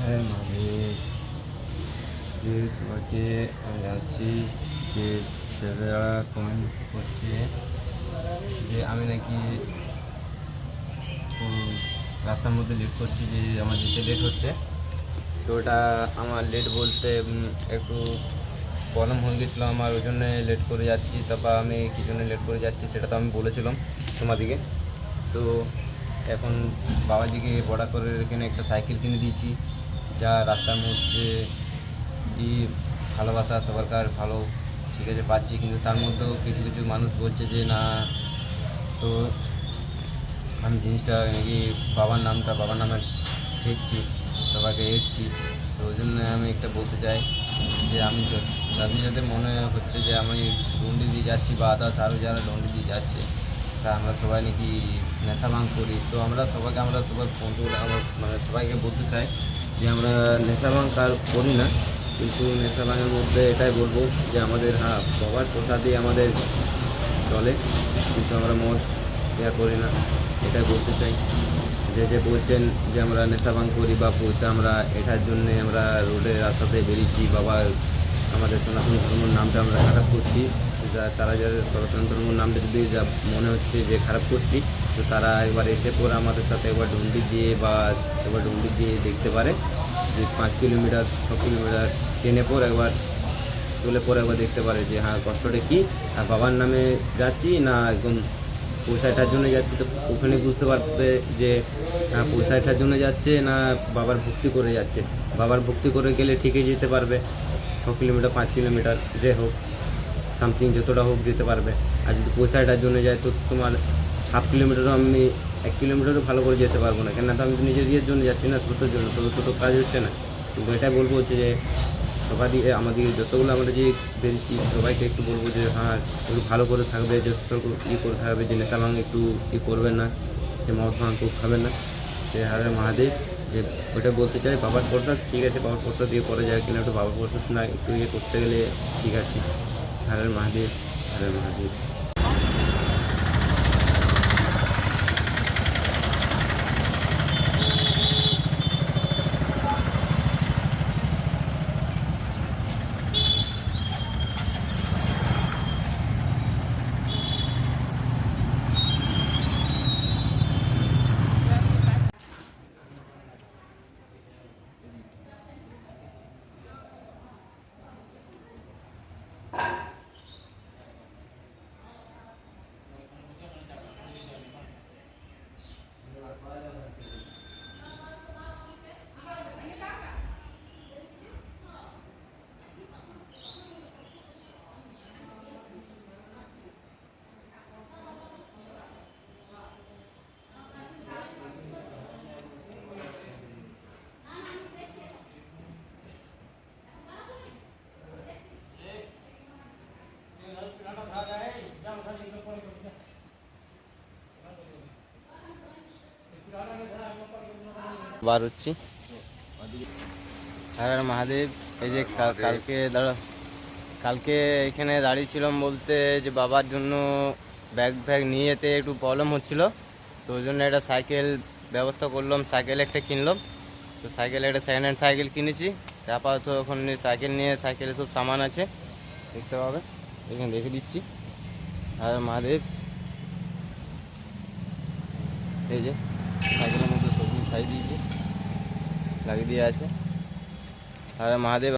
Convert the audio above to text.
হ্যাঁ, মানে যে সবাইকে আমি জানাচ্ছি যে ছেলেরা কমেন্ট করছে যে আমি নাকি রাস্তার মধ্যে লেট করছি, যে আমার যেতে লেট হচ্ছে। তো ওটা আমার লেট বলতে একটু প্রবলেম হয়ে গেছিলো আমার, ওই জন্যে লেট করে যাচ্ছি। তারপর আমি কী জন্য লেট করে যাচ্ছি সেটা তো আমি বলেছিলাম তোমাদিকে। তো এখন বাবাজিকে বড়া করে এখানে একটা সাইকেল কিনে দিয়েছি, যা রাস্তার মধ্যে এই ভালোবাসা সবারকার ভালো ঠিক আছে পাচ্ছি, কিন্তু তার মধ্যেও কিছু কিছু মানুষ বলছে যে না। তো আমি জিনিসটা নাকি বাবার নামে ঠেকছি, সবাইকে এসছি। তো ওই জন্য আমি একটা বলতে চাই যে আমি যাদের যাদের মনে হচ্ছে যে আমি ডন্ডি দিয়ে যাচ্ছি বা আদার্স আরও যারা ডন্ডি দিয়ে যাচ্ছে, তা আমরা সবাই নাকি নেশা ভাঙ করি। তো আমরা সবাই বন্ধুরা মানে সবাইকে বলতে চাই যে আমরা নেশা ভাঙ কার করি না, কিন্তু নেশা ভাঙের মধ্যে এটাই বলবো যে আমাদের বাবার প্রসাদই আমাদের চলে, কিন্তু আমরা মদ ইয়া করি না, এটাই বলতে চাই। যে বলছেন যে আমরা নেশা ভাঙ করি বা পয়সা আমরা এটার জন্যে আমরা রোডের রাস্তাতে বেরিয়েছি, বাবা আমাদের সনাতন ধর্মের নামটা আমরা খারাপ করছি, তারা যাদের সনাতন ধর্মের নামটা যদি যা মনে হচ্ছে যে খারাপ করছি, তো তারা একবার এসে পরে আমাদের সাথে একবার ডন্ডি দিয়ে দেখতে পারে যে 5 কিলোমিটার 6 কিলোমিটার ট্রেনে পর একবার চলে পরে একবার দেখতে পারে যে হ্যাঁ কষ্টটা কী, আর বাবার নামে যাচ্ছি না একদম পয়সাটার জন্য যাচ্ছে। তো ওখানে বুঝতে পারবে যে পয়সাটার জন্য যাচ্ছে না বাবার ভক্তি করে যাচ্ছে। বাবার ভক্তি করে গেলে ঠিকই যেতে পারবে, 6 কিলোমিটার 5 কিলোমিটার যে হোক, সামথিং যতটা হোক যেতে পারবে। আর যদি পয়সাটার জন্য যায় তো তোমার 1/2 কিলোমিটারও আমি 1 কিলোমিটারও ভালো করে যেতে পারবো না, কেন তো আমি তো নিজের ইয়ের জন্য যাচ্ছি না, ছোটোর জন্য, ছোটো কাজ হচ্ছে না। কিন্তু এটাই বলবো হচ্ছে যে সবাই আমাদের যতগুলো আমরা যে বেরিয়েছি সবাইকে একটু বলবো যে হ্যাঁ একটু ভালো করে থাকবে, যে করে থাকবে, যে নেশা ভাঙ একটু করবেন না, যে মদ ভাঙ খুব খাবেন না। যে হরে মহাদেব, যে ওইটা বলতে চাই। বাবার প্রসাদ ঠিক আছে, বাবার প্রসাদ দিয়ে করা যায় কিনা, একটু বাবার প্রসাদ না একটু করতে গেলে ঠিক আছে। হরে মহাদেব, হরে মহাদেব। বার হচ্ছি। হর হর মহাদেব। এই যে কালকে এখানে দাঁড়িয়েছিলাম বলতে যে বাবার জন্য ব্যাগ নিয়ে যেতে একটু প্রবলেম হচ্ছিলো, তো ওই জন্য একটা সাইকেল ব্যবস্থা করলাম, সাইকেল একটা কিনলাম। তো একটা সেকেন্ড হ্যান্ড সাইকেল কিনেছি। আপাতত এখন সাইকেলে সব সামান আছে, দেখতে পাবে, এখানে রেখে দিচ্ছি। হর হর মহাদেব। এই যে সাইকেলের মধ্যে সব সাইড দিয়েছি, লাগিয়ে দিয়ে আছে। হর হর মহাদেব।